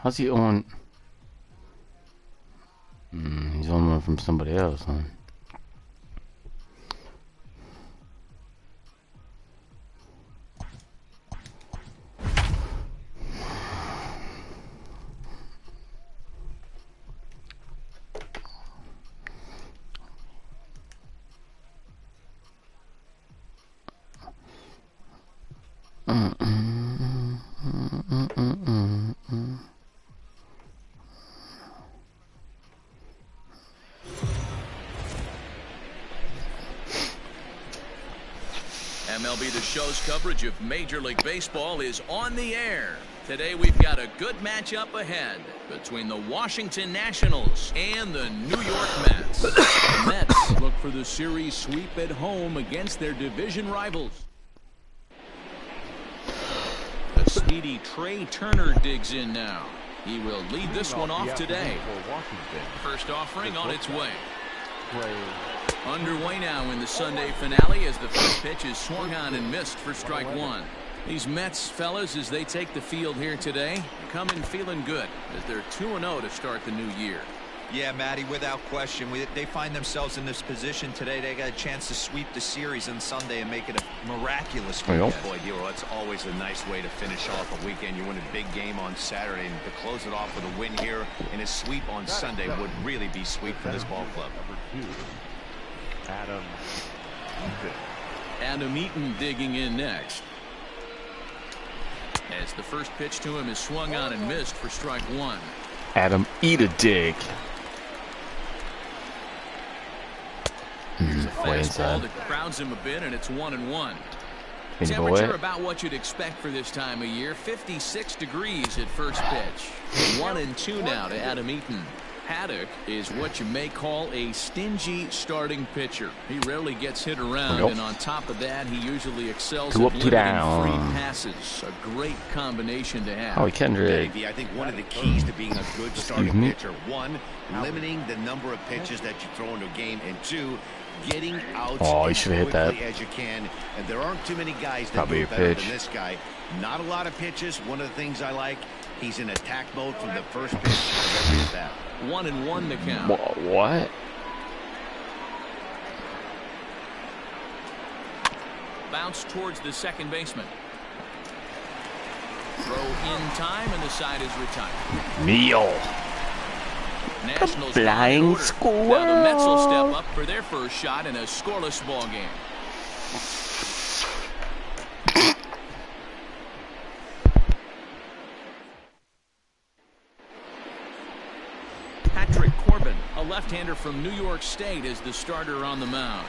How's he on? He's on one from somebody else, huh? MLB The Show's coverage of Major League Baseball is on the air. Today we've got a good matchup ahead between the Washington Nationals and the New York Mets. The Mets look for the series sweep at home against their division rivals. The speedy Trey Turner digs in now. He will lead this one off today. First offering on its way. Underway now in the Sunday finale as the first pitch is swung on and missed for strike one. These Mets fellas, as they take the field here today, come in feeling good as they're 2-0 to start the new year. Yeah, Matty, without question, they find themselves in this position today. They got a chance to sweep the series on Sunday and make it a miraculous weekend. Boy, Dero, that's always a nice way to finish off a weekend. You win a big game on Saturday, and to close it off with a win here and a sweep on Sunday would really be sweet for this ball club. Adam Eaton digging in next. As the first pitch to him is swung on and missed for strike one. Adam, eat a dig. Here's a Way fastball inside. that crowds him a bit, and it's 1-1. Good Temperature boy. about what you'd expect for this time of year. 56 degrees at first pitch. 1-2 now to Adam Eaton. Haddock is what you may call a stingy starting pitcher. He rarely gets hit around, and on top of that, he usually excels Two at up, two limiting down. free passes. A great combination to have. Oh, Kingery. Davey, I think one of the keys to being a good starting pitcher, one, limiting the number of pitches that you throw into a game, and two, getting out Oh, you as should have hit that. quickly as you can. And there aren't too many guys that Probably do a it better pitch. than this guy. Not a lot of pitches. One of the things I like, he's in attack mode from the first pitch of every at bat. 1-1 the count. What? Bounce towards the second baseman. Throw in time, and the side is retired. Meal. Nationals flying in order. squirrel. Now the Mets will step up for their first shot in a scoreless ball game. Patrick Korbin, a left-hander from New York State, is the starter on the mound.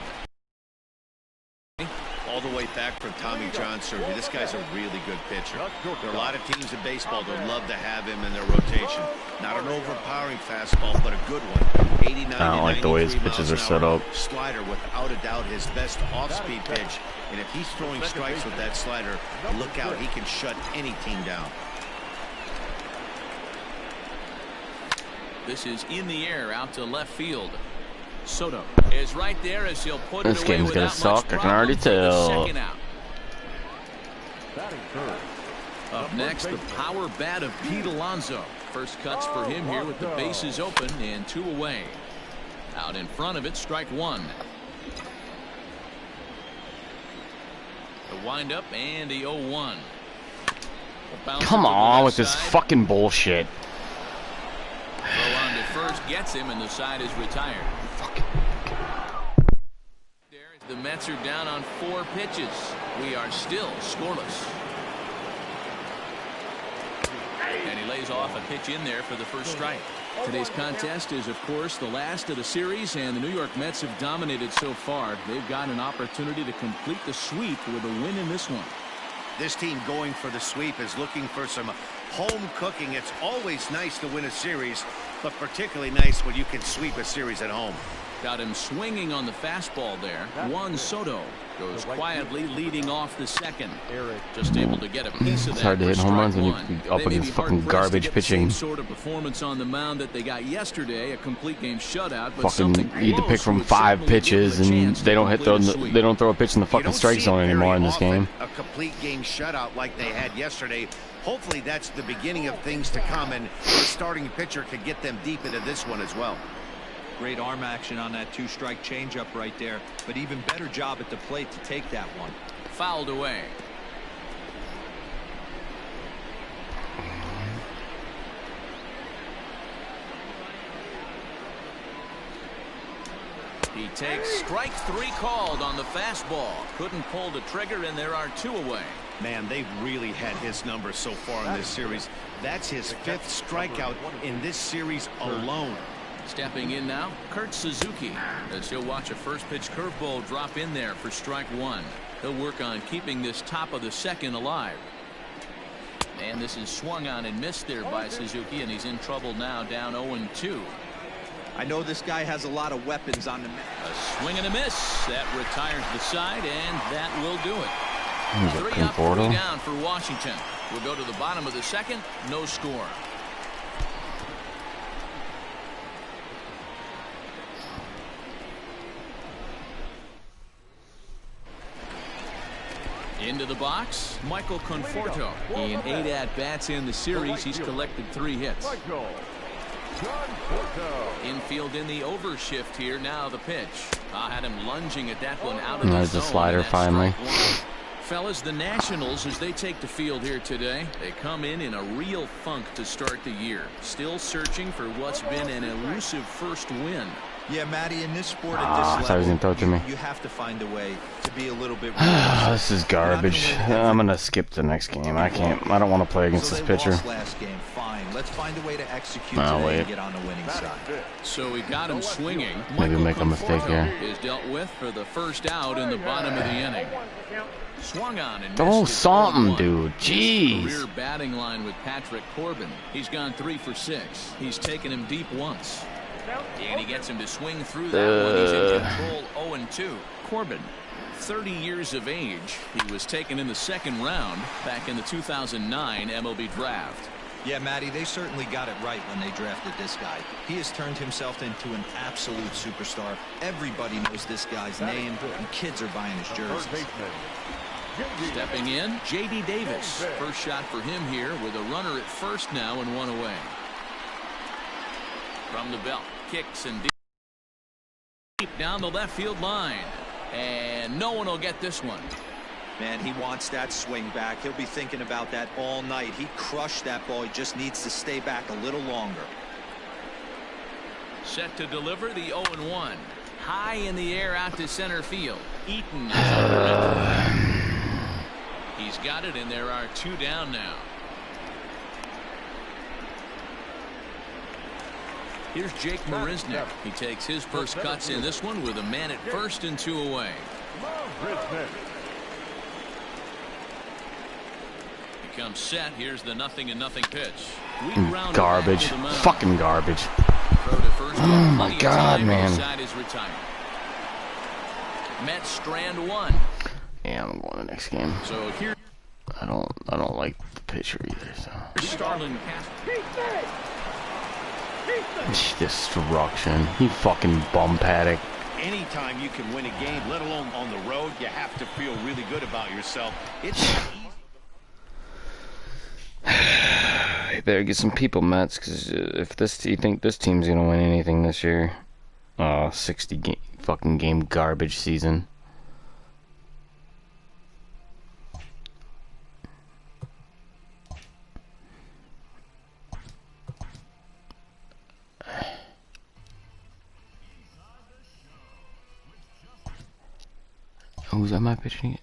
All the way back from Tommy John surgery. This guy's a really good pitcher. There are a lot of teams in baseball that love to have him in their rotation. Not an overpowering fastball, but a good one. 89 I don't like the way his pitches are set up. Slider, without a doubt, his best off-speed pitch. And if he's throwing strikes with that slider, look out. He can shut any team down. This is in the air out to left field. Soto is right there as he'll put This it away game's gonna without suck, much I can already problem for the tell. second out. Up next, the power bat of Pete Alonso. First cuts for him here with the bases open and 2 away. Out in front of it, strike one. The windup and the 0-1. Come on with this fucking bullshit. Throw on to first gets him, and the side is retired. The Mets are down on 4 pitches. We are still scoreless. And he lays off a pitch in there for the first strike. Today's contest is, of course, the last of the series, and the New York Mets have dominated so far. They've got an opportunity to complete the sweep with a win in this one. This team going for the sweep is looking for some home cooking. It's always nice to win a series, but particularly nice when you can sweep a series at home. Got him swinging on the fastball there. Juan Soto goes quietly leading off the second. Just able to get a piece of It's that. hard to hit home runs when you're up They may against be fucking hard-pressed to garbage get pitching. the same sort of performance on the mound that they got yesterday, a complete game shutout. But Fucking need to pick from would 5 certainly give pitches, them a and chance to they don't hit complete a the sweep. they don't throw a pitch in the You fucking don't strike see it zone very anymore in this often, game. A complete game shutout like they had yesterday, Hopefully that's the beginning of things to come, and the starting pitcher could get them deep into this one as well. Great arm action on that 2-strike changeup right there, but even better job at the plate to take that one. Fouled away. He takes strike 3 called on the fastball. Couldn't pull the trigger, and there are 2 away. Man, they've really had his number so far in this series. That's his 5th strikeout in this series alone. Stepping in now, Kurt Suzuki, as he'll watch a first pitch curveball drop in there for strike 1. He'll work on keeping this top of the second alive. And this is swung on and missed there by Suzuki, and he's in trouble now, down 0-2. I know this guy has a lot of weapons on the mat. A swing and a miss. That retires the side, and that will do it. 3 up, 3 down for Washington. We'll go to the bottom of the second. No score. Into the box, Michael Conforto. In 8 at-bats in the series, he's collected 3 hits. Infield in the overshift here. Now the pitch. Had him lunging at that one out of the zone. There's the slider finally. Fellas, the Nationals, as they take the field here today, they come in a real funk to start the year. Still searching for what's been an elusive first win. Yeah, Matty, in this sport at this I thought he was gonna throw it to me. You have to find a way to be a little bit. This is garbage. I'm gonna skip the next game. I don't want to play against this pitcher. Last game, fine. Let's find a way to execute today and get on the winning side. So we got him swinging. Maybe make a mistake here. Is dealt with for the first out in the bottom of the inning. Swung on and throw something, dude. Jeez. Career batting line with Patrick Korbin. He's gone 3 for 6. He's taken him deep once. And he gets him to swing through that one. He's in control 0-2. Korbin, 30 years of age. He was taken in the 2nd round back in the 2009 MLB draft. Yeah, Matty, they certainly got it right when they drafted this guy. He has turned himself into an absolute superstar. Everybody knows this guy's name, and kids are buying his jerseys. Stepping in, J.D. Davis. First shot for him here with a runner at first now and 1 away. From the belt, kicks and deep down the left field line. And no one will get this one. Man, he wants that swing back. He'll be thinking about that all night. He crushed that ball. He just needs to stay back a little longer. Set to deliver the 0-1. High in the air out to center field. Eaton is he's got it, and there are 2 down now. Here's Jake Marisnick. He takes his first cuts in this one with a man at first and 2 away. He comes set. Here's the 0-0 pitch. Garbage. Fucking garbage. Oh my God, man. Mets strand 1. Yeah, I'm going to the next game. So here, I don't like the pitcher either. So. Starlin Destruction. He fucking bum paddock. Anytime you can win a game, let alone on the road, you have to feel really good about yourself. It's You better get some people, Mets, because if you think this team's gonna win anything this year, 60 fucking game garbage season. Who's am I pitching it?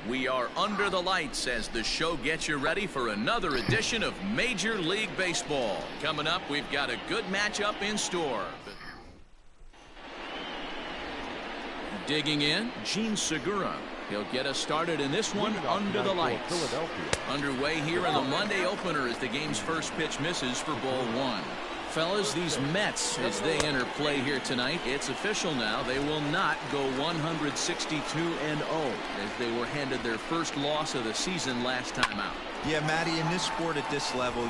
We are under the lights as the show gets you ready for another edition of Major League Baseball. Coming up, we've got a good matchup in store. Digging in, Segura. He'll get us started in this one under the lights. Underway here in the Monday opener as the game's first pitch misses for ball one. Fellas, these Mets, as they enter play here tonight, it's official now. They will not go 162-0 as they were handed their first loss of the season last time out. Yeah, Matty, in this sport at this level,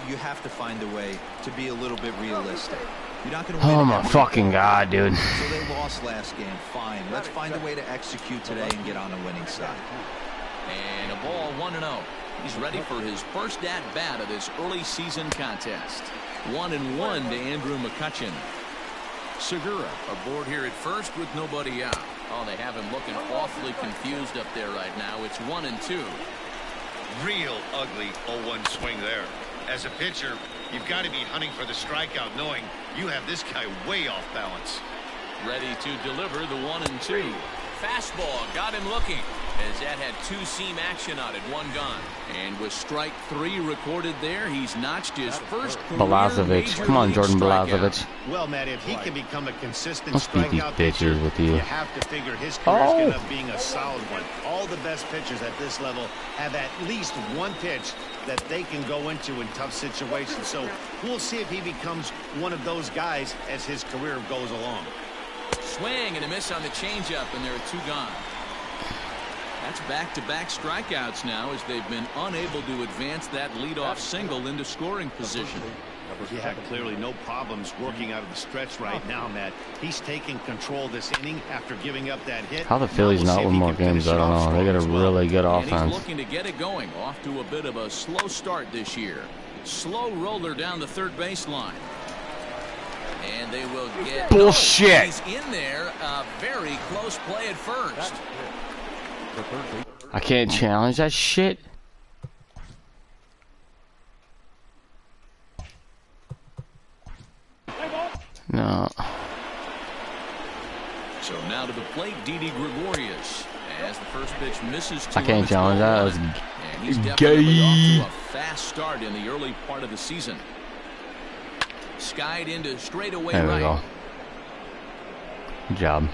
you have to find a way to be a little bit realistic. You're not going to win. Oh my fucking god, dude. So they lost last game. Fine. Let's find a way to execute today and get on the winning side. And a ball 1-0. He's ready for his first at-bat of this early season contest. 1-1 to Andrew Mccutchen. Segura aboard here at first with nobody out. Oh, they have him looking awfully confused up there right now. It's 1-2. Real ugly 0-1 swing there. As a pitcher, you've got to be hunting for the strikeout, knowing you have this guy way off balance. Ready to deliver the 1-2. Fastball got him looking as that had two-seam action on it, one gone. And with strike 3 recorded there, he's notched his first Balazovic. Come on, Jordan Balazovic. Well, Matt, if he can become a consistent Let's beat these strikeout bitches pitcher, with you. you have to figure his career's going to end up being a solid one. All the best pitchers at this level have at least one pitch that they can go into in tough situations. So we'll see if he becomes one of those guys as his career goes along. Swing and a miss on the changeup, and there are 2 gone. That's back-to-back strikeouts now as they've been unable to advance that leadoff single into scoring position. Yeah, clearly no problems working out of the stretch right now, Matt. He's taking control this inning after giving up that hit. How the Phillies not win more games, I don't know. They got a really good And offense. he's looking to get it going. Off to a bit of a slow start this year. Slow roller down the third baseline. And they will get... Bullshit! He's in there. Very close play at first. I can't challenge that shit. No. So now to the plate, Didi Gregorius. As the first pitch misses I can't challenge that. That's and he's definitely off to a fast start in the early part of the season. Skied into straightaway there we right. go. Good job.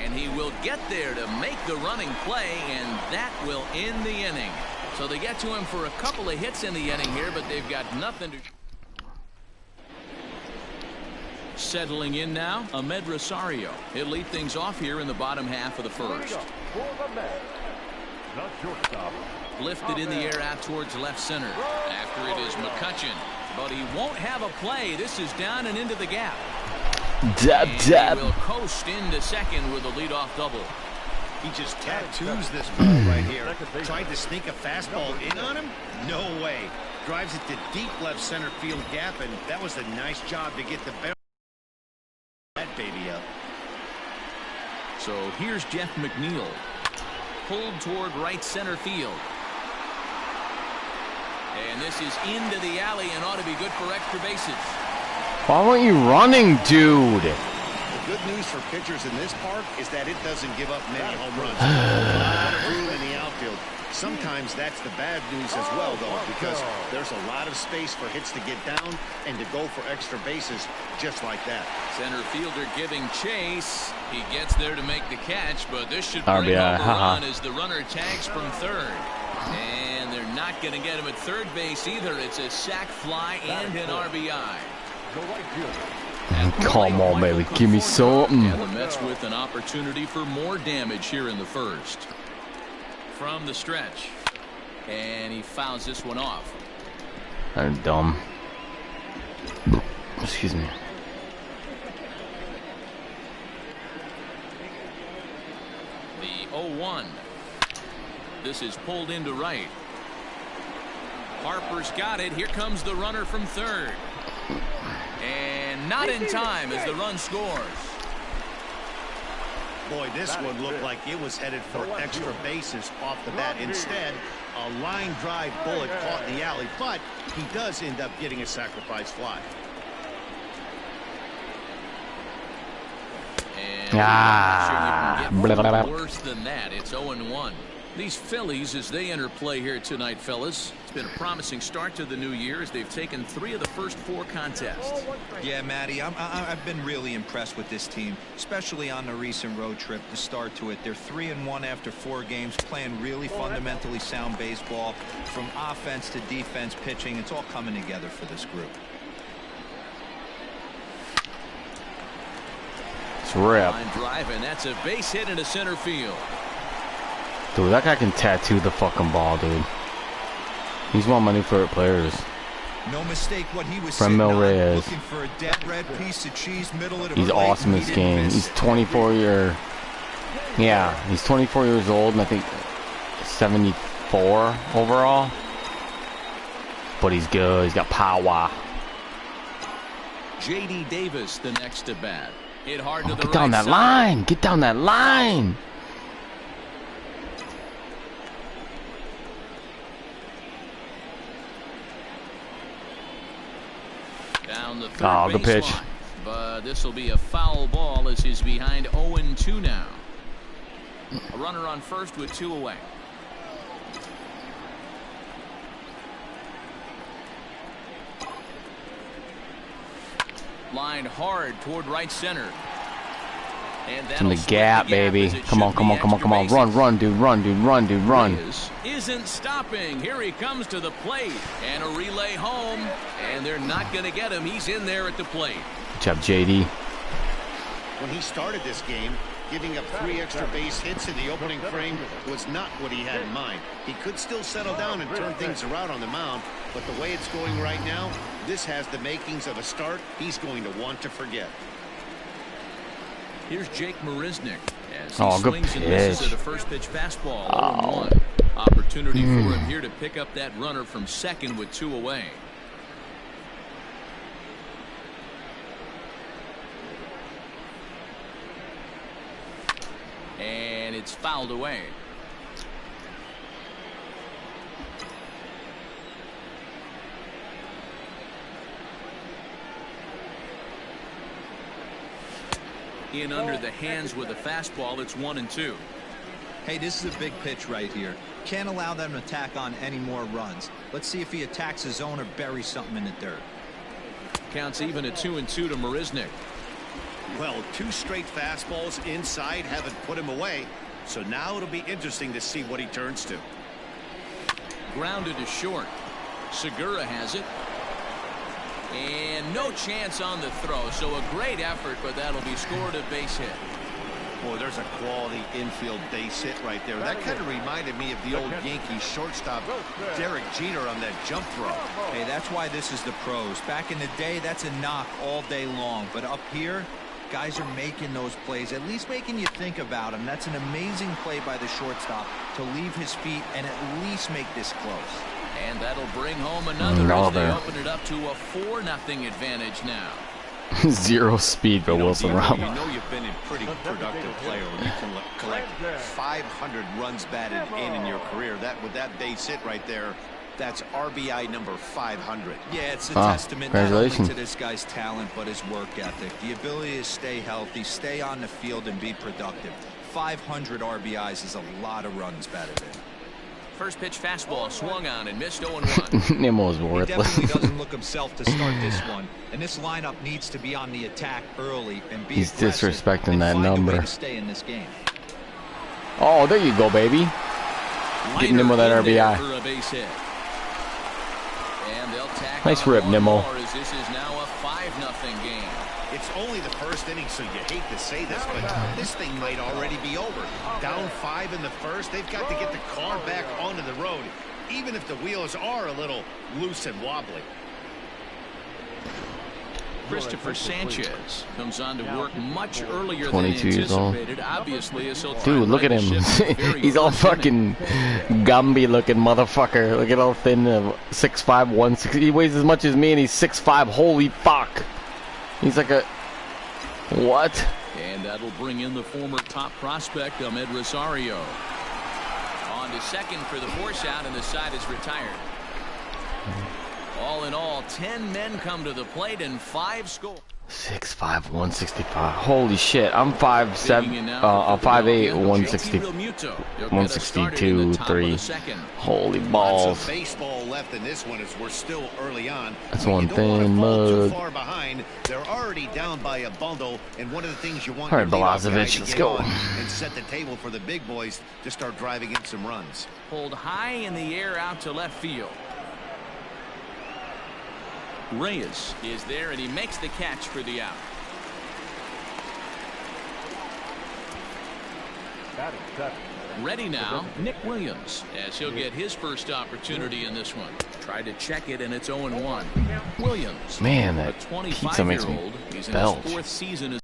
And he will get there to make the running play, and that will end the inning. So they get to him for a couple of hits in the inning here, but they've got nothing to... Settling in now, Ahmed Rosario. He'll lead things off here in the bottom half of the first. Lifted in the air out towards left center. After it is Mccutchen. But he won't have a play. This is down and into the gap. Dab, dab. He will coast into second with a leadoff double. He just tattoos this ball right here. Tried to sneak a fastball in on him? No way. Drives it to deep left center field gap, and that was a nice job to get the barrel that baby up. So here's Jeff McNeil. Pulled toward right center field. And this is into the alley and ought to be good for extra bases. Why weren't you running, dude? The good news for pitchers in this park is that it doesn't give up many home runs. A lot of room in the outfield. Sometimes that's the bad news as well, though, because there's a lot of space for hits to get down and to go for extra bases just like that. Center fielder giving chase. He gets there to make the catch, but this should bring RBI, home a run as the runner tags from third. And they're not going to get him at third base either. It's a sac fly and an RBI. Come on, baby. Give me something. And the Mets with an opportunity for more damage here in the first. From the stretch. And he fouls this one off. They're dumb. Excuse me. The 0-1. This is pulled into right. Harper's got it. Here comes the runner from third. And not in time as the run scores. Boy, this one looked like it was headed for extra bases off the bat. Instead, a line drive bullet caught in the alley, but he does end up getting a sacrifice fly. And sure you can get worse than that. It's 0-1. These Phillies, as they enter play here tonight, fellas, it's been a promising start to the new year as they've taken 3 of the first 4 contests. Yeah, Matty, I've been really impressed with this team, especially on the recent road trip, the start to it. They're 3-1 after 4 games, playing really fundamentally sound baseball. From offense to defense, pitching, it's all coming together for this group. It's rip. Line drive, and that's a base hit into center field. Dude, that guy can tattoo the fucking ball, dude. He's one of my new favorite players. No mistake what he was From Mil Reyes. looking for a dead red piece of cheese, middle of the He's plate, awesome in this game. miss. He's 24 he's 24 years old, and I think 74 overall. But he's good. He's got power. J.D. Davis, the next to bat. Hit hard to the Get down that line. Get down that line. Down the third Oh, good pitch. baseline. But this will be a foul ball as he's behind 0-2 now. A runner on first with 2 away. Lined hard toward right center. And It's in the gap, baby. Come on, come on, come on, come on. Run, run, dude, run, dude, run, dude, run. Isn't stopping. Here he comes to the plate. And a relay home. And they're not going to get him. He's in there at the plate. Good job, JD. When he started this game, giving up 3 extra base hits in the opening frame was not what he had in mind. He could still settle down and turn things around on the mound, but the way it's going right now, this has the makings of a start he's going to want to forget. Here's Jake Marisnick as he Good swings and misses pitch. at a first pitch fastball. 0-1. Opportunity for him here to pick up that runner from second with 2 away. And it's fouled away. In under the hands with a fastball. It's 1-2. Hey, this is a big pitch right here. Can't allow them to tack on any more runs. Let's see if he attacks his zone or buries something in the dirt. Counts even at 2-2 to Marisnick. Well, 2 straight fastballs inside haven't put him away, so now it'll be interesting to see what he turns to. Grounded to short. Segura has it. And no chance on the throw, so a great effort, but that'll be scored a base hit. Boy, there's a quality infield base hit right there. That kind of reminded me of the old Yankees shortstop Derek Jeter on that jump throw. Hey, that's why this is the pros. Back in the day, that's a knock all day long. But up here, guys are making those plays, at least making you think about them. That's an amazing play by the shortstop to leave his feet and at least make this close. And that'll bring home another as they open it up to a 4-0 advantage now. 0 speed for Wilson Ramos. You know you've been a pretty productive player when you can collect 500 runs batted in your career. With that base hit right there, that's RBI number 500. Yeah, it's a testament not only congratulations. to this guy's talent, but his work ethic. The ability to stay healthy, stay on the field, and be productive. 500 RBIs is a lot of runs batted in. First pitch fastball swung on and missed 0-1. Nemo's He worthless. definitely doesn't look himself to start this one, and this lineup needs to be on the attack early and be He's aggressive disrespecting and that find a way number. to stay in this game. Oh, there you go, baby. Getting him with that Liner in there RBI. for a base hit. And they'll tack Nice on rip, one Nimmo. more as this is now a 5-0 game. It's only the first inning, so you hate to say this, but this thing might already be over. Down 5 in the first, they've got to get the car back onto the road, even if the wheels are a little loose and wobbly. Christopher Sanchez comes on to work much earlier than 22 years old. anticipated. Obviously, as he'll try Dude, and look at right him. the ship very He's all first inning. fucking Gumby looking motherfucker. Look at how thin, 6'5", 160. He weighs as much as me and he's 6'5". Holy fuck. He's like a... What? And that'll bring in the former top prospect, Ahmed Rosario. On to second for the force out, and the side is retired. All in all, 10 men come to the plate and 5 score. 6'5", 165. Holy shit! I'm 5'7", 5'8", 160, 162, 3. Holy balls! Lots of baseball left in this one as we're still early on. That's But one you don't want to thin fall too mug. far behind. They're already down by a bundle, and one of the things you want All right, your leadoff guy Balazovic, to let's get go. on and set the table for the big boys to start driving in some runs. Pulled high in the air out to left field. Reyes is there, and he makes the catch for the out. Ready now, Nick Williams, as he'll get his first opportunity in this one. Tried to check it, and it's 0-1. Williams, Man, a that pizza makes me 25-year-old, he's in belch. his 4th season.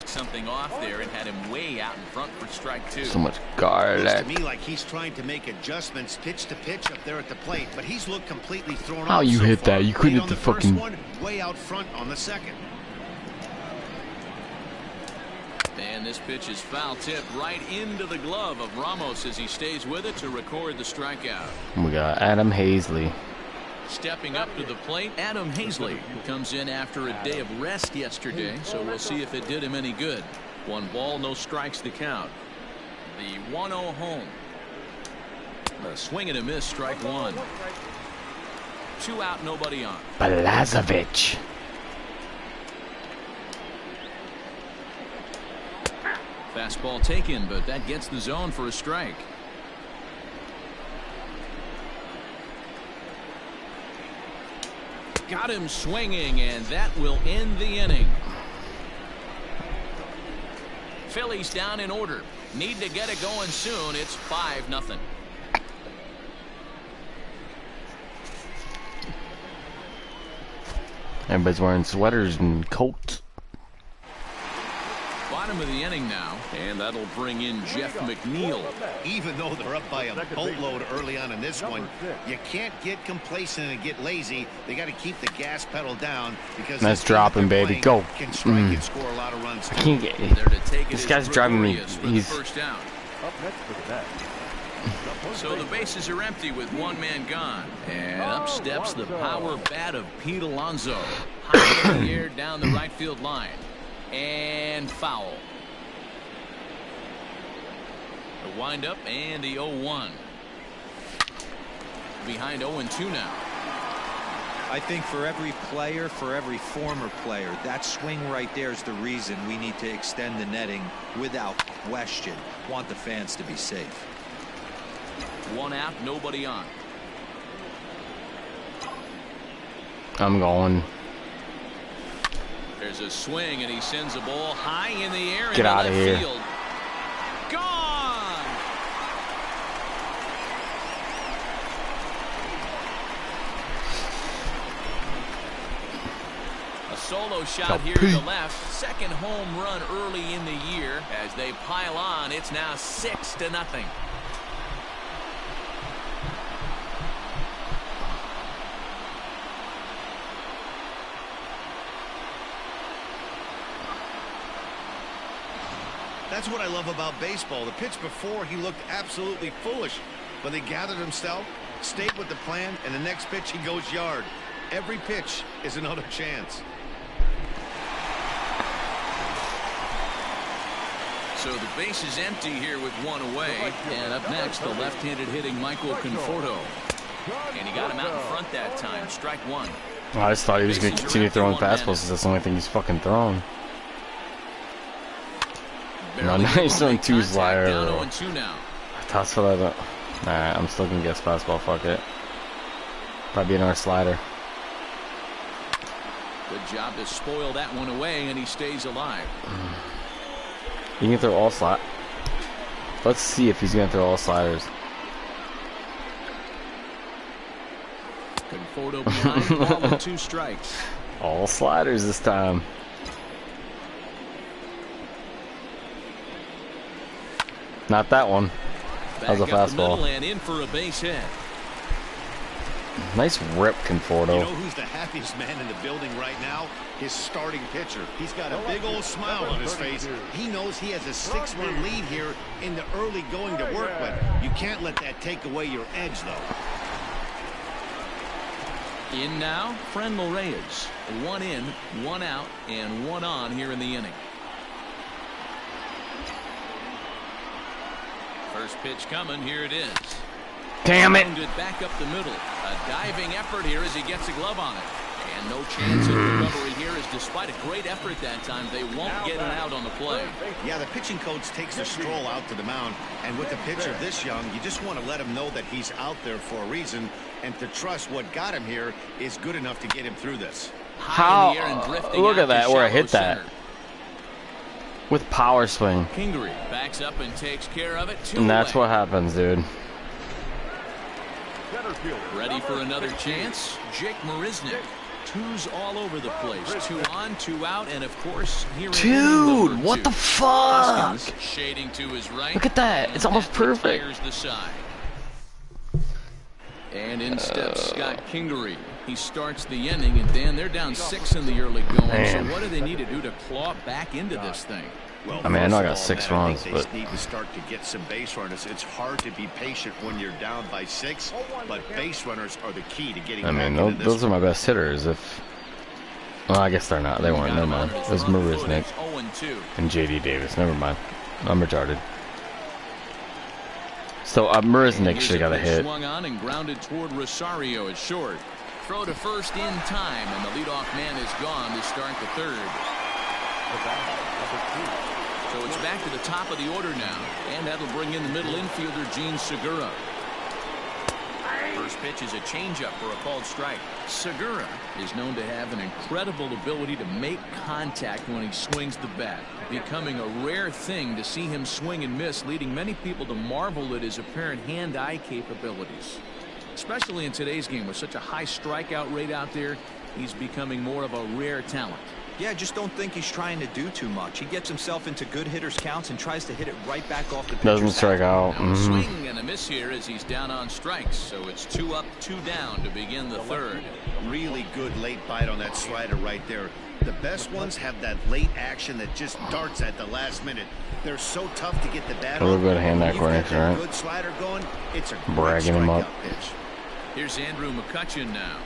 Something off there and had him way out in front for strike 2. So much Looks to garlic. me like he's trying to make adjustments pitch to pitch up there at the plate, but he's looked completely thrown How off you so hit far. that? You couldn't Late hit on the first fucking- one, way out front on the second. And this pitch is foul tip right into the glove of Ramos as he stays with it to record the strikeout. We got Adam Hazley. Stepping up to the plate, Adam Hazley, who comes in after a day of rest yesterday, so we'll see if it did him any good. 1 ball, no strikes to count. The 1-0 home. A swing and a miss, strike 1. 2 out, nobody on. Balazovic. Fastball taken, but that gets the zone for a strike. Got him swinging, and that will end the inning. Phillies down in order. Need to get it going soon. It's 5-0. Everybody's wearing sweaters and coats. Bottom of the inning now, and that'll bring in Jeff McNeil. Even though they're up by a boatload early on in this one, you can't get complacent and get lazy. They got to keep the gas pedal down because That's this team that dropping, they're baby. playing Go. Can strike and score a lot of runs. I can't get There to take it this is guy's driving me. Gregorius for the He's first down. So the bases are empty with 1 man gone. And up steps the power bat of Pete Alonso. High in the air down the right field line. And foul. The windup and the 0-1. Behind 0-2 now. I think for every player, for every former player, that swing right there is the reason we need to extend the netting without question. Want the fans to be safe. 1 out, nobody on. I'm going. There's a swing, and he sends a ball high in the air. Get out of here. Field. Gone. A solo shot here to the left. Second home run early in the year. As they pile on, it's now 6-0. That's what I love about baseball. The pitch before, he looked absolutely foolish, but he gathered himself, stayed with the plan, and the next pitch he goes yard. Every pitch is another chance. So the base is empty here with 1 away. And up next, the left-handed hitting Michael Conforto. And he got him out in front that time. Strike 1. I just thought he was going to continue throwing fastballs because that's the only thing he's fucking throwing. No, now he's throwing 2 slider. Down 0-2 now. That's what I thought. Alright, I'm still going to guess fastball. Fuck it. Probably another slider. Good job to spoil that one away, and he stays alive. He can throw all slot. Let's see if he's going to throw all sliders. Conforto behind, ball with 2 strikes. All sliders this time. Not that one. That was a Back up the middle fastball. and in for a base hit. Nice rip, Conforto. You know who's the happiest man in the building right now? His starting pitcher. He's got a big old smile on his face. He knows he has a 6-run lead here in the early going to work with. You can't let that take away your edge, though. In now, Frenmel Reyes. 1 in, 1 out, and 1 on here in the inning. First pitch coming. Here it is. Damn it. Grounded back up the middle. A diving effort here as he gets a glove on it. And no chance of recovery here, as despite a great effort that time, they won't get an out on the play. Yeah, the pitching coach takes the stroll out to the mound, and with a pitcher this young, you just want to let him know that he's out there for a reason, and to trust what got him here is good enough to get him through this. How? High in the air and drifting Look out at that, to where I shallow hit that. center. With power swing. Kingery backs up and takes care of it. And that's what happens, dude. Ready for another chance? Jake Marisnick. 2's all over the place. 2 on, 2 out, and of course, here in Dude, what 2. the fuck? Shading to his right. Look at that. It's almost perfect. Clears the side. And in steps Scott Kingery. He starts the inning, and Dan, they're down 6 in the early going. Man. So what do they need to do to claw back into this thing? Well, I mean, I know I got first of all, 6 Matt, I runs, think they but need to start to get some base runners. It's hard to be patient when you're down by 6, but base runners are the key to getting I mean, back into this. those are my best hitters. If well, I guess they're not. They weren't. Never mind. It was Marisnick 0-2. and JD Davis. Never mind. I'm retarded. So Marisnick should have got a hit. Swung on and grounded toward Rosario at short. Throw to first in time, and the leadoff man is gone to start the third. So it's back to the top of the order now, and that'll bring in the middle infielder Gene Segura. First pitch is a changeup for a called strike. Segura is known to have an incredible ability to make contact when he swings the bat, becoming a rare thing to see him swing and miss, leading many people to marvel at his apparent hand-eye capabilities. Especially in today's game with such a high strikeout rate out there, he's becoming more of a rare talent. Yeah, I just don't think he's trying to do too much. He gets himself into good hitters' counts and tries to hit it right back off the pitcher's Doesn't strike out. Now a swing and a miss here as he's down on strikes. So it's 2 up, 2 down to begin the third. Really good late bite on that slider right there. The best ones have that late action that just darts at the last minute. They're so tough to get the bat A little on. bit of hand-eye You've got coordination, that right? good slider going. It's a great Bragging him up. strikeout pitch. Here's Andrew Mccutchen now,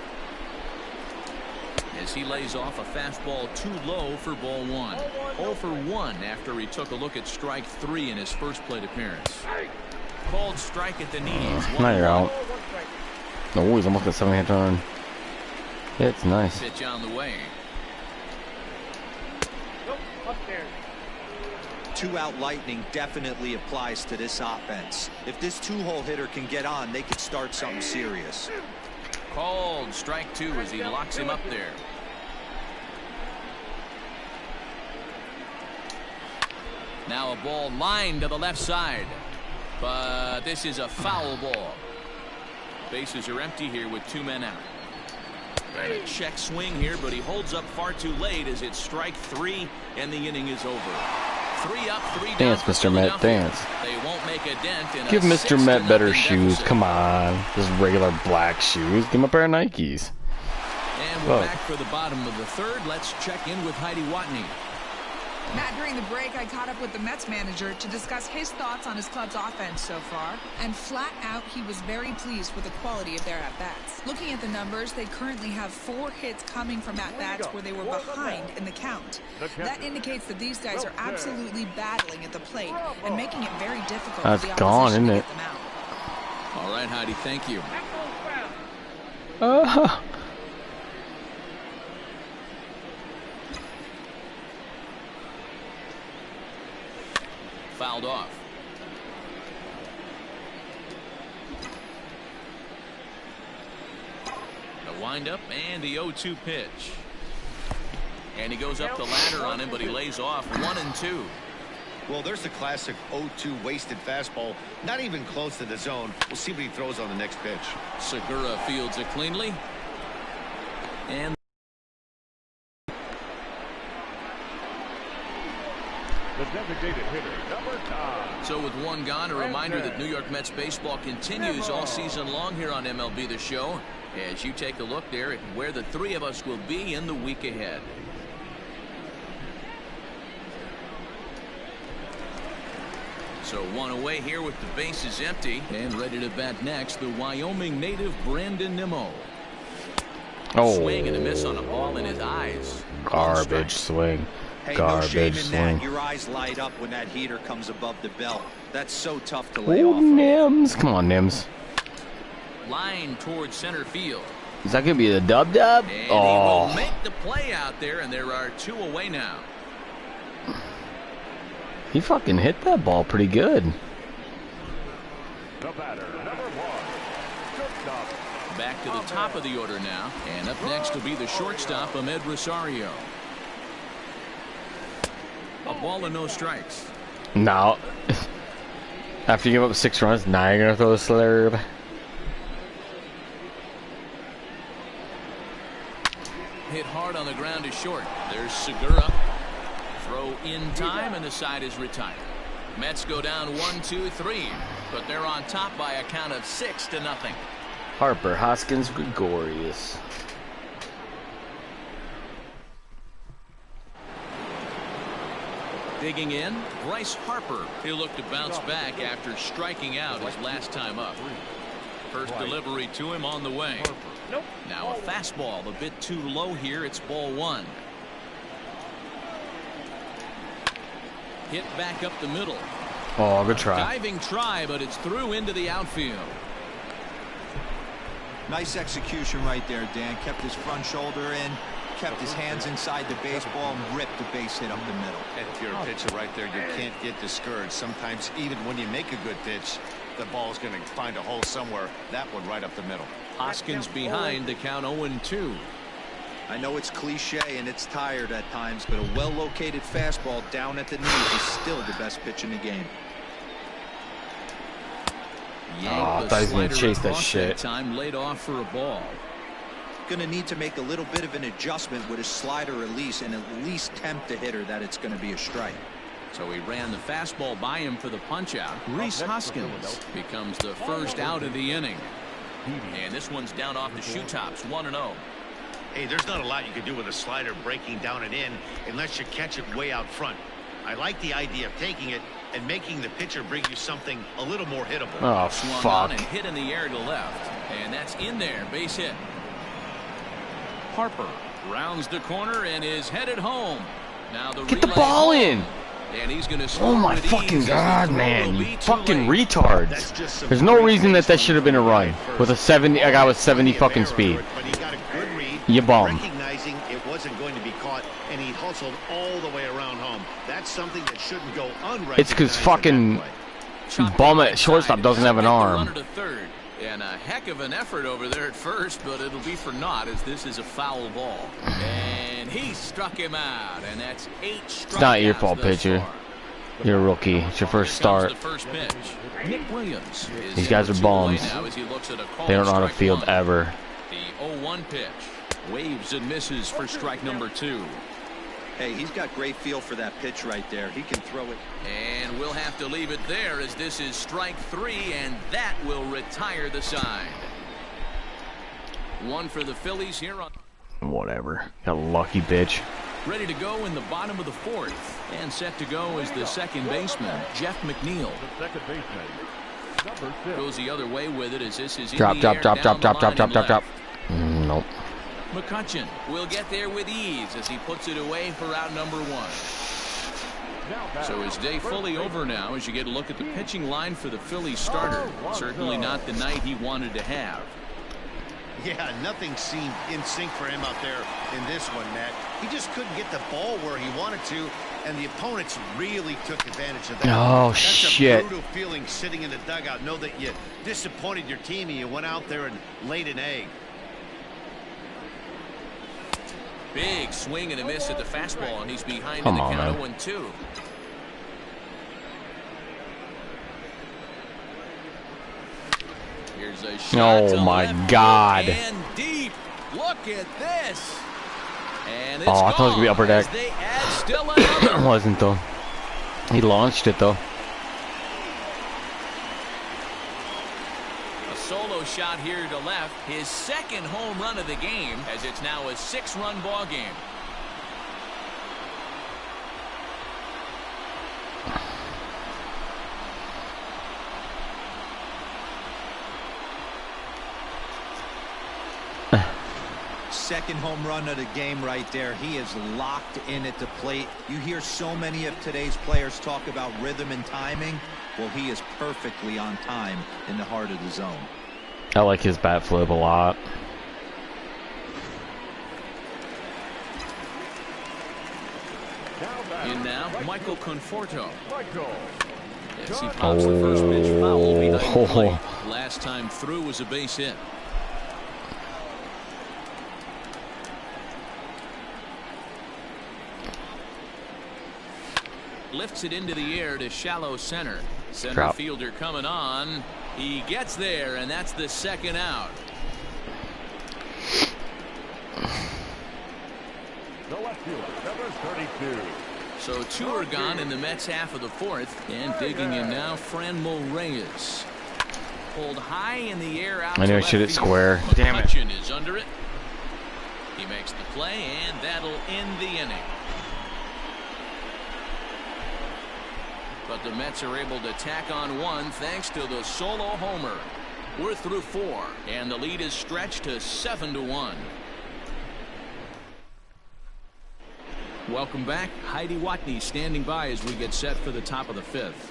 as he lays off a fastball too low for ball 1. 0 for 1 after he took a look at strike 3 in his first plate appearance. Called strike at the knees. Now you're out. Oh, he's almost got 7-hand turn. Yeah, it's nice. Pitch on the way. 2-out lightning definitely applies to this offense. If this 2-hole hitter can get on, they could start something serious. Called strike 2 as he locks him up there. Now a ball lined to the left side, but this is a foul ball. Bases are empty here with 2 men out. And a check swing here, but he holds up far too late as it's strike 3 and the inning is over. 3 up, 3 down. Dance, Mr. Met, dance. They won't make a dent in Give a Mr. Met 6-0 better shoes. deficit. Come on. Just regular black shoes. Give him a pair of Nikes. And we're Whoa. back for the bottom of the third. Let's check in with Heidi Watney. Matt, during the break, I caught up with the Mets manager to discuss his thoughts on his club's offense so far, and flat out, he was very pleased with the quality of their at-bats. Looking at the numbers, they currently have 4 hits coming from at-bats where they were behind in the count. That indicates that these guys are absolutely battling at the plate and making it very difficult That's for the gone, opposition isn't to it? get them out. All right, Heidi, thank you. Fouled off. The windup and the 0-2 pitch. And he goes up the ladder on him, but he lays off 1-2. Well, there's the classic 0-2 wasted fastball. Not even close to the zone. We'll see what he throws on the next pitch. Segura fields it cleanly. And the designated hitter, number 9. so with 1 gone, a reminder that New York Mets baseball continues all season long here on MLB The Show, as you take a look there at where the 3 of us will be in the week ahead. So 1 away here with the bases empty, and ready to bat next, the Wyoming native Brandon Nimmo. Oh. Swing and a miss on a ball in his eyes. Garbage swing. Hey, no Garbage shame in swing. that. Your eyes light up when that heater comes above the belt. That's so tough to lay Oh, off of. Nims. Come on, Nims. Line towards center field. Is that going to be the dub-dub? And he Oh. will make the play out there, and there are 2 away now. He fucking hit that ball pretty good. The batter, number 1, shortstop. Back to the top of the order now. And up next will be the shortstop, Ahmed Rosario. A ball and no strikes. Now, after you give up 6 runs, now you're going to throw a slurve. Hit hard on the ground is short. There's Segura. Throw in time, and the side is retired. Mets go down 1-2-3, but they're on top by a count of 6-0. Harper, Hoskins, Gregorius. Digging in, Bryce Harper. He'll look to bounce back after striking out his last time up. First delivery to him on the way. Now a fastball a bit too low here. It's ball 1. Hit back up the middle. Oh, good try. Diving try, but it's through into the outfield. Nice execution right there, Dan. Kept his front shoulder in, kept his hands inside the baseball, and ripped the base hit up the middle. If you're a pitcher right there, you can't get discouraged. Sometimes even when you make a good pitch, the ball's going to find a hole somewhere. That one right up the middle. Hoskins behind the count 0-2. I know it's cliche and it's tired at times, but a well-located fastball down at the knees is still the best pitch in the game. I thought he was going to chase that shit. Time laid off for a ball. Going to need to make a little bit of an adjustment with his slider release and at least tempt the hitter that it's going to be a strike. So he ran the fastball by him for the punch-out. Rhys Hoskins becomes the first out of the inning. And this one's down off the shoe tops, 1-0. Hey, there's not a lot you can do with a slider breaking down and in unless you catch it way out front. I like the idea of taking it and making the pitcher bring you something a little more hittable. Oh, Swung fuck. on and hit in the air to left. And that's in there, base hit. Harper rounds the corner and is headed home. Now the Get the relay ball home. in. And he's going to Oh my fucking god, man. You fucking retards. There's no reason that should have been a run. With a 70, a guy with 70 fucking speed. But he got a good read, You bum. recognizing it wasn't going to be caught, and he hustled all the way around home. That's something that shouldn't go unrecognized. It's because fucking bum at shortstop doesn't have an arm. And a heck of an effort over there at first, but it'll be for naught as this is a foul ball. And he struck him out, and that's 8 strikeouts. It's not your fault, thus pitcher. far. You're a rookie. It's your first start. The first pitch. Nick Williams is These guys are 0-2 away bums. now as he looks at a call They don't know how to strike field one. ever. The 0-1 pitch. Waves and misses for strike number 2. Hey, he's got great feel for that pitch right there. He can throw it. And we'll have to leave it there as this is strike 3, and that will retire the side. 1 for the Phillies here on. Whatever. Got a lucky bitch. Ready to go in the bottom of the 4th. And set to go is the second baseman, Jeff McNeil. The second baseman, number 6. Goes the other way with it as this is in Drop, the drop, air drop, down drop, the drop, line drop, drop, and drop, drop. left. Nope. Mccutchen will get there with ease as he puts it away for out number 1. So his day fully over now as you get a look at the pitching line for the Phillies starter. Certainly not the night he wanted to have. Yeah, nothing seemed in sync for him out there in this one, Matt. He just couldn't get the ball where he wanted to, and the opponents really took advantage of that. Oh, That's shit. a brutal feeling sitting in the dugout. Know that you disappointed your team and you went out there and laid an egg. Big swing and a miss at the fastball, and he's behind Come in the on, count man. 0-2. Here's a shot Oh to my left God. field and deep. Look at this. And it's Oh, I thought it was gonna be gone upper deck. as they add still It another. wasn't though. He launched it though. A solo shot here to left. His second home run of the game as it's now a 6-run ball game. second home run of the game right there. He is locked in at the plate. You hear so many of today's players talk about rhythm and timing. Well, he is perfectly on time in the heart of the zone. I like his bat flip a lot. In now, Michael Conforto. Yes, he pops the first pitch foul behind the plate. Last time through was a base hit. Lifts it into the air to shallow center. Center fielder coming on. He gets there, and that's the second out. The left fielder, number 32. So two are gone in the Mets half of the fourth. And digging in now, Franmil Reyes. Pulled high in the air out I knew I should hit square. Damn it. Mccutchen is under it. He makes the play, and that'll end the inning. But the Mets are able to tack on one thanks to the solo homer. We're through 4, and the lead is stretched to 7-1. Welcome back. Heidi Watney standing by as we get set for the top of the 5th.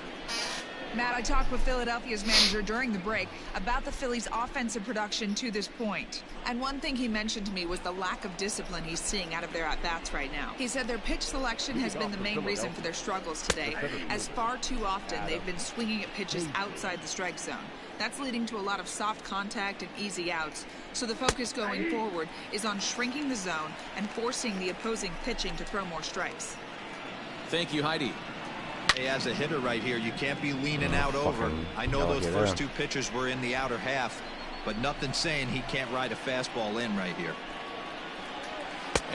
Matt, I talked with Philadelphia's manager during the break about the Phillies' offensive production to this point. And one thing he mentioned to me was the lack of discipline he's seeing out of their at-bats right now. He said their pitch selection has been the main reason for their struggles today, as far too often they've been swinging at pitches outside the strike zone. That's leading to a lot of soft contact and easy outs. So the focus going forward is on shrinking the zone and forcing the opposing pitching to throw more strikes. Thank you, Heidi. Hey, as a hitter right here, you can't be leaning out over. I know those first 2 pitches were in the outer half, but nothing saying he can't ride a fastball in right here.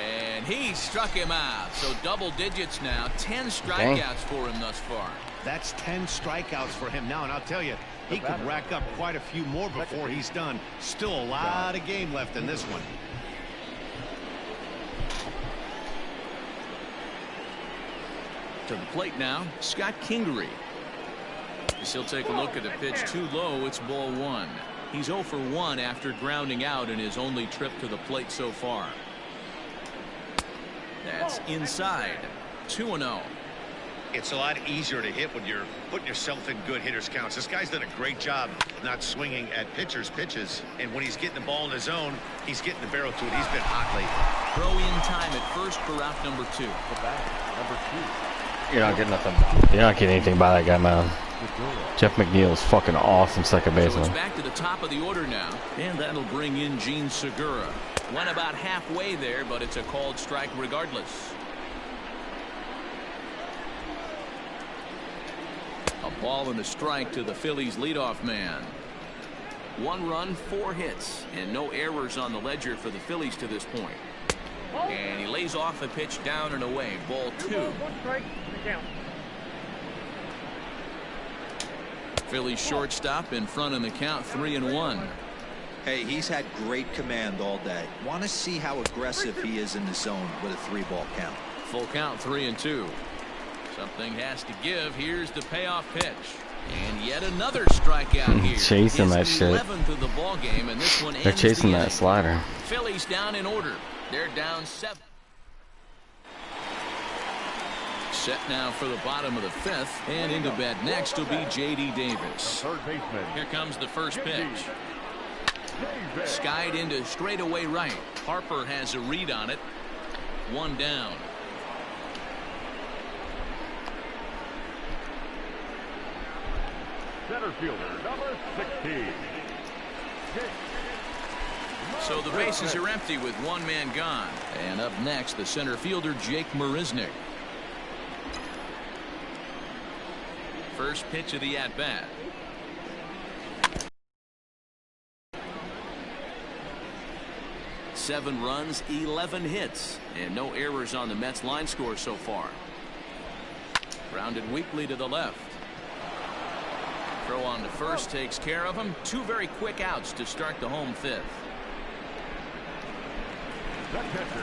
And he struck him out. So double digits now. 10 strikeouts for him thus far. That's 10 strikeouts for him now, and I'll tell you, he could rack up quite a few more before he's done. Still a lot of game left in this one. To the plate now, Scott Kingery. As he'll take a look at the pitch too low, it's ball 1. He's 0 for 1 after grounding out in his only trip to the plate so far. That's inside. 2-0. It's a lot easier to hit when you're putting yourself in good hitters counts. This guy's done a great job not swinging at pitchers' pitches, and when he's getting the ball in the zone, he's getting the barrel to it. He's been hot lately. Throw in time at first for route number 2. Number 2. You're not getting nothing. You're not getting anything by that guy, man. Jeff McNeil is fucking awesome second baseman. So it's back to the top of the order now, and that'll bring in Gene Segura. Went about halfway there, but it's a called strike regardless. A ball and a strike to the Phillies leadoff man. 1 run, 4 hits, and no errors on the ledger for the Phillies to this point. And he lays off a pitch down and away. Ball 2. Phillies shortstop in front in the count, 3-1. Hey, he's had great command all day. Want to see how aggressive he is in the zone with a 3-ball count. Full count, 3-2. Something has to give. Here's the payoff pitch. And yet another strikeout here. Chasing that shit. 11th of the ball game, and this one They're chasing that slider. Phillies down in order. They're down 7. Set now for the bottom of the 5th, and into bat next will be J.D. Davis. Third baseman. Here comes the first pitch. Skied into straightaway right. Harper has a read on it. 1 down. Center fielder, number 16. So the bases are empty with 1 man gone. And up next, the center fielder, Jake Marisnick. First pitch of the at-bat. Seven runs, 11 hits, and no errors on the Mets line score so far. Grounded weakly to the left. Throw on to first takes care of him. 2 very quick outs to start the home 5th.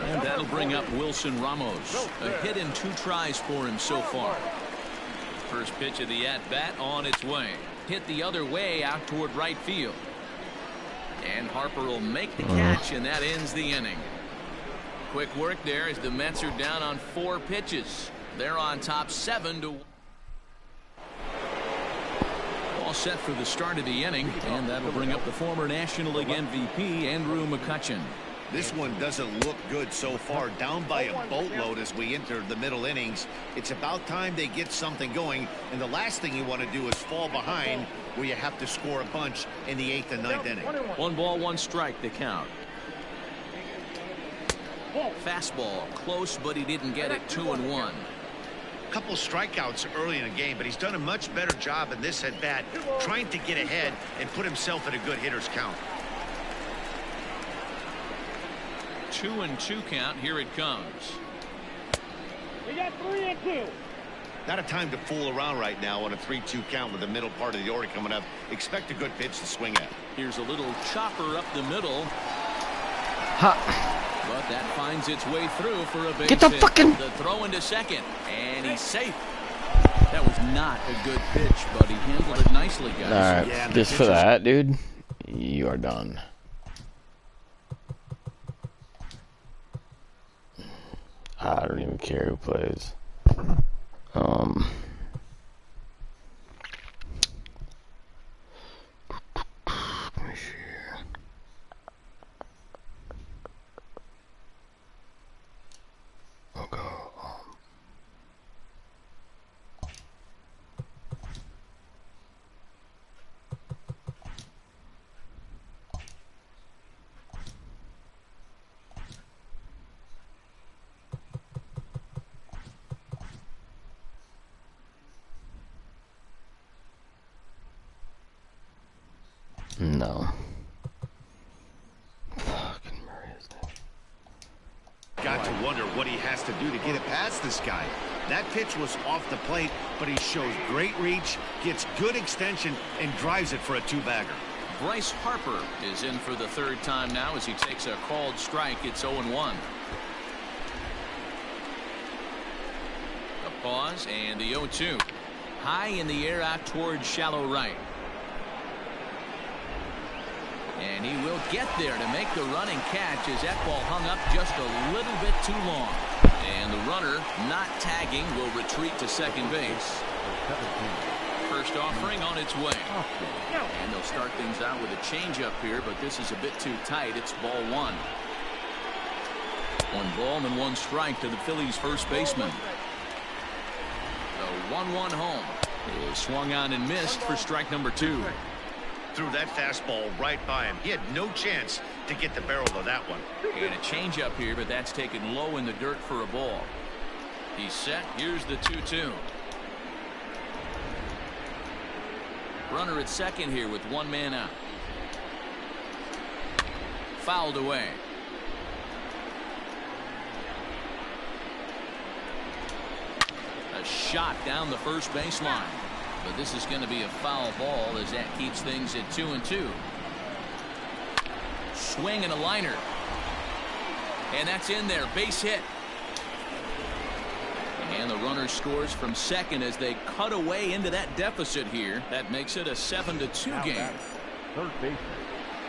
And that'll bring up Wilson Ramos. A hit in 2 tries for him so far. First pitch of the at-bat on its way. Hit the other way out toward right field. And Harper will make the catch, and that ends the inning. Quick work there as the Mets are down on 4 pitches. They're on top 7-1. All set for the start of the inning, and that'll bring up the former National League MVP, Andrew Mccutchen. This one doesn't look good so far. Down by a boatload as we enter the middle innings. It's about time they get something going, and the last thing you want to do is fall behind where you have to score a bunch in the 8th and 9th inning. 1 ball, 1 strike, the count. Fastball close, but he didn't get it. 2-1. Couple strikeouts early in the game, but he's done a much better job in this at bat, trying to get ahead and put himself in a good hitter's count. 2-2 count. Here it comes. We got 3-2. Not a time to fool around right now on a 3-2 count with the middle part of the order coming up. Expect a good pitch to swing at. Here's a little chopper up the middle. Ha! But that finds its way through for a base Get the hit. fucking... The throw into second, and he's safe. That was not a good pitch, but he handled it nicely, guys. Alright, Yeah, just for that, dude, you are done. I don't even care who plays. Let me see here. I'll go, no. Fucking Maria's there. Got to wonder what he has to do to get it past this guy. That pitch was off the plate, but he shows great reach, gets good extension, and drives it for a 2-bagger. Bryce Harper is in for the 3rd time now as he takes a called strike. It's 0-1. A pause and the 0-2. High in the air out towards shallow right. And he will get there to make the running catch as that ball hung up just a little bit too long. And the runner, not tagging, will retreat to second base. First offering on its way. And they'll start things out with a changeup here, but this is a bit too tight. It's ball 1. 1 ball and 1 strike to the Phillies' first baseman. The 1-1 home is swung on and missed for strike number 2. Threw that fastball right by him. He had no chance to get the barrel of that one. And a changeup here, but that's taken low in the dirt for a ball. He's set. Here's the 2-2. Runner at second here with 1 man out. Fouled away. A shot down the first baseline. But this is going to be a foul ball as that keeps things at 2-2. Swing and a liner. And that's in there. Base hit. And the runner scores from second as they cut away into that deficit here. That makes it a 7-2 game. Third baseman.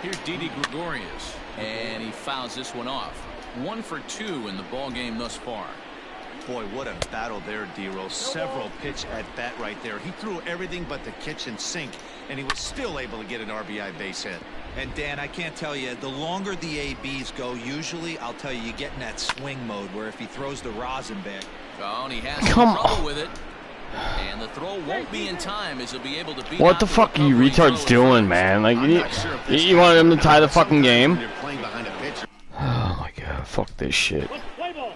Here's Didi Gregorius. And he fouls this one off. 1 for 2 in the ball game thus far. Boy, what a battle there, D-Roll. Several pitch at bat right there. He threw everything but the kitchen sink, and he was still able to get an RBI base hit. And Dan, I can't tell you, the longer the ABs go, usually, I'll tell you, you get in that swing mode where if he throws the rosin back. Oh, and he has some trouble with it. And the throw won't be in time as he'll be able to beat. What the fuck are you retards doing, man? Like, you want him to tie the fucking game? Oh my god, fuck this shit. Play ball.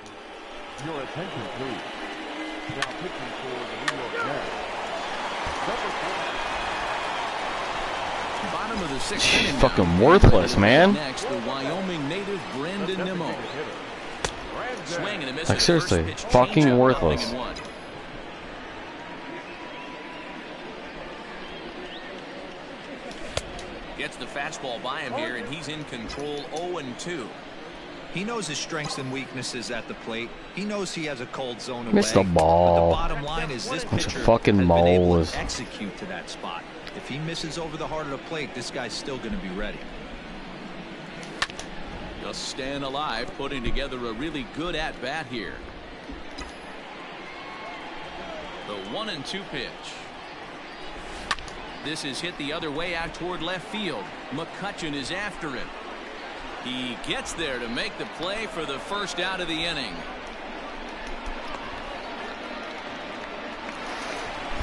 Your attention, please. Now pitching for the New York Mets. Bottom of the 6th inning. Fucking worthless, man. Next, the Wyoming native Brandon Nimmo. Swing and a miss. Like seriously, fucking worthless. Gets the fastball by him here, and he's in control. 0-2. He knows his strengths and weaknesses at the plate. He knows he has a cold zone away. Missed the ball. But the bottom line is this Bunch of pitcher fucking has been able moles. to execute to that spot. If he misses over the heart of the plate, this guy's still going to be ready. just staying alive, putting together a really good at-bat here. The 1-2 pitch. This is hit the other way out toward left field. Mccutchen is after him. He gets there to make the play for the first out of the inning.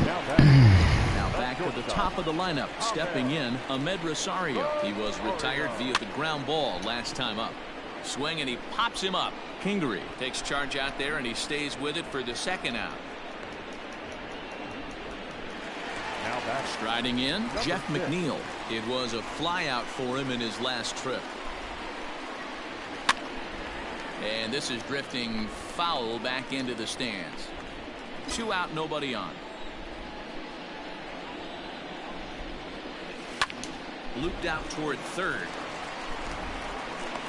Now back to the top of the lineup. Stepping in, Ahmed Rosario. He was retired via the ground ball last time up. Swing and he pops him up. Kingery takes charge out there and he stays with it for the second out. Striding in, Jeff McNeil. It was a fly out for him in his last trip. And this is drifting foul back into the stands. 2 out, nobody on. Looped out toward third.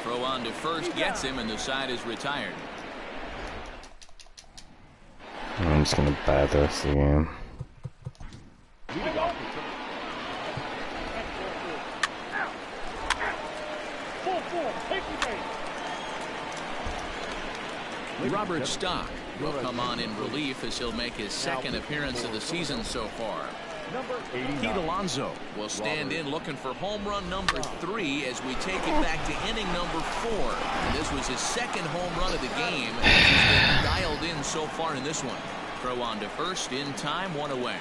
Throw on to first gets him, and the side is retired. I'm just gonna bat the rest of the game. Robert Stock will come on in relief as he'll make his second appearance of the season so far. Pete Alonso will stand in looking for home run number 3 as we take it back to inning number 4. And this was his second home run of the game as he's been dialed in so far in this one. Throw on to first in time, 1 away.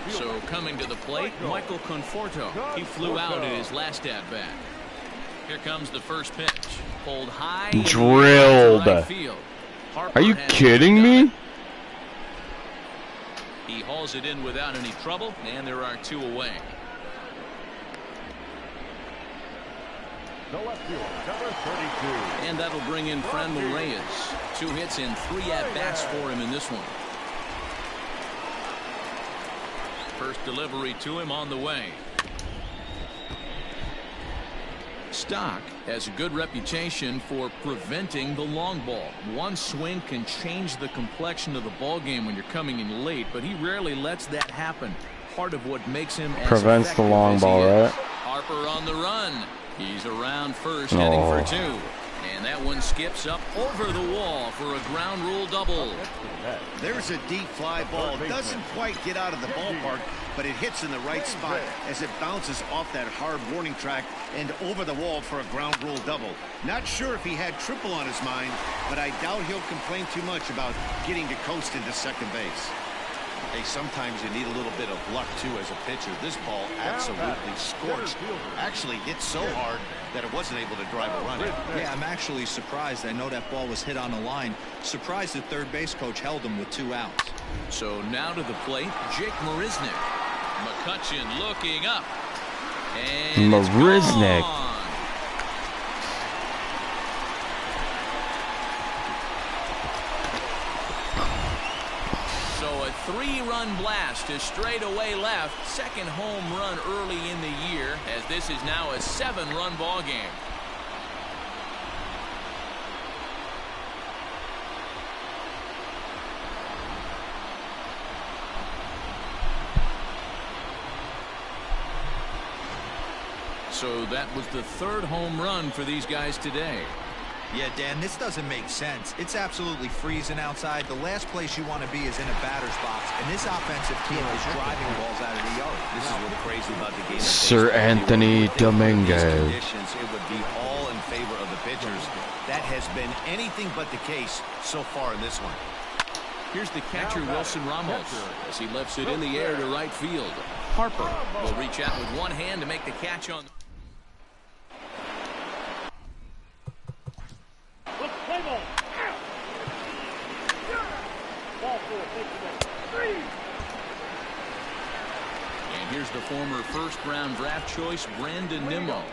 So coming to the plate, Michael Conforto. He flew out in his last at-bat. Here comes the first pitch. Pulled high. Drilled. Right field. Are you kidding me? He hauls it in without any trouble, and there are 2 away. The left fielder, number 32. And that'll bring in Franmil Reyes. 2 hits and 3 at-bats for him in this one. First delivery to him on the way. Stock has a good reputation for preventing the long ball. One swing can change the complexion of the ball game when you're coming in late, but he rarely lets that happen. Part of what makes him as prevents the long ball, right? Harper on the run. He's around first, heading for 2. And that one skips up over the wall for a ground rule double. There's a deep fly ball. Doesn't quite get out of the ballpark, but it hits in the right spot as it bounces off that hard warning track and over the wall for a ground rule double. Not sure if he had triple on his mind, but I doubt he'll complain too much about getting to coast into second base. Hey, sometimes you need a little bit of luck, too, as a pitcher. This ball absolutely scorched. Actually hit so hard that it wasn't able to drive a run in. Yeah, I'm actually surprised. I know that ball was hit on the line. Surprised the third base coach held him with 2 outs. So now to the plate, Jake Marisnick. Mccutchen looking up. And Marisnick. So a 3-run blast to straightaway left. Second home run early in the year, as this is now a 7-run ball game. So that was the 3rd home run for these guys today. Yeah, Dan, this doesn't make sense. It's absolutely freezing outside. The last place you want to be is in a batter's box, and this offensive team is driving balls out of the yard. This is what's crazy about the game. Sir Anthony Dominguez. It would be all in favor of the pitchers. That has been anything but the case so far in this one. Here's the catcher, Wilson Ramos, as he lifts it in the air to right field. Harper will reach out with one hand to make the catch on. And here's the former first-round draft choice, Brandon Nimmo.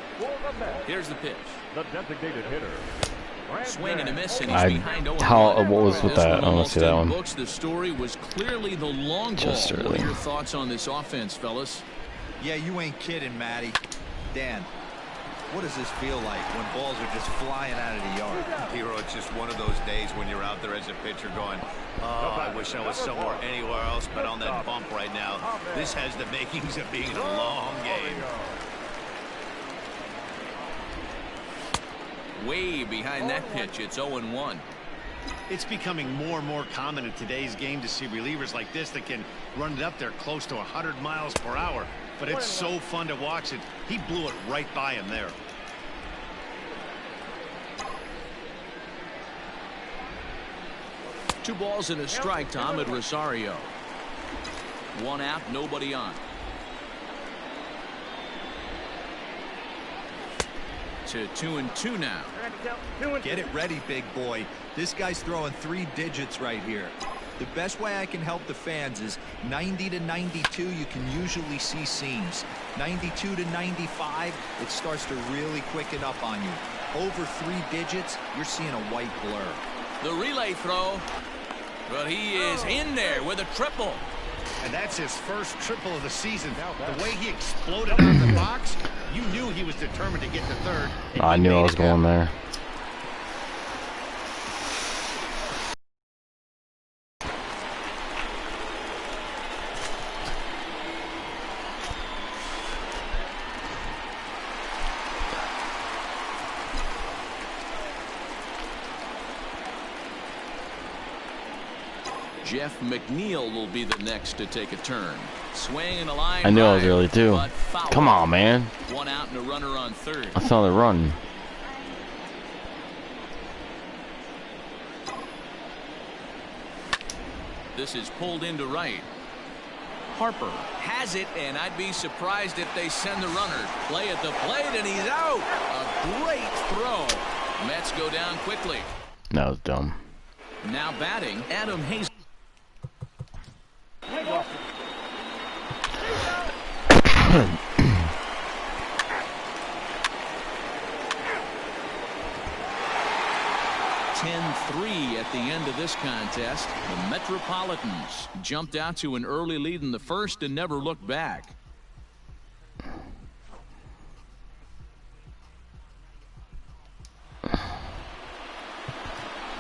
Here's the pitch. The designated hitter. Swing and a miss, and he's behind 0-1. What was with that? I want to see that one. Books, the story was clearly the long ball. Just early. What are your thoughts on this offense, fellas? Yeah, you ain't kidding, Matty. Dan, what does this feel like when balls are just flying out of the yard? Hero, it's just one of those days when you're out there as a pitcher going, oh, I wish I was somewhere anywhere else but on that bump right now. This has the makings of being a long game. Way behind that pitch. It's 0-1. It's becoming more and more common in today's game to see relievers like this that can run it up there close to 100 miles per hour. But it's so fun to watch it. He blew it right by him there. Two balls and a strike to Ahmed Rosario. One out, nobody on. To 2-2 now. Get it ready, big boy. This guy's throwing 3 digits right here. The best way I can help the fans is 90 to 92, you can usually see seams. 92 to 95, it starts to really quicken up on you. Over 3 digits, you're seeing a white blur. The relay throw. But he is in there with a triple. And that's his first triple of the season. The way he exploded out of the box, you knew he was determined to get to third. I knew I was going there. Jeff McNeil will be the next to take a turn. Swing and a line. I knew I was early too. Come on, man. One out and a runner on third. I saw the run. This is pulled into right. Harper has it, and I'd be surprised if they send the runner. Play at the plate, and he's out. A great throw. Mets go down quickly. That was dumb. Now batting, Adam Hayes. 10-3 at the end of this contest. The Metropolitans jumped out to an early lead in the first and never looked back.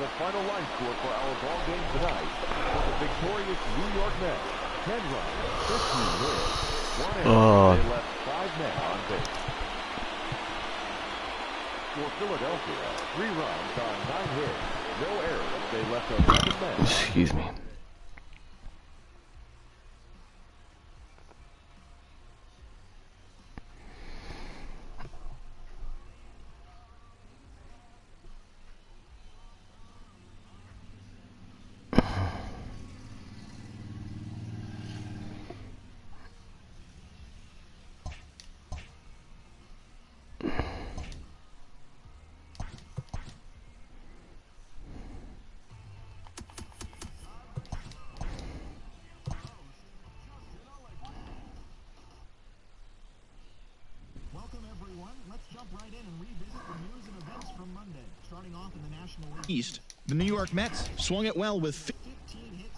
The final line score for our ball game tonight for the victorious New York Mets. 10 runs, 15 hits, 1 error. They left 5 men on base. For Philadelphia, 3 runs on 9 hits, no errors. They left 11 men. Excuse me. East, the New York Mets swung it well with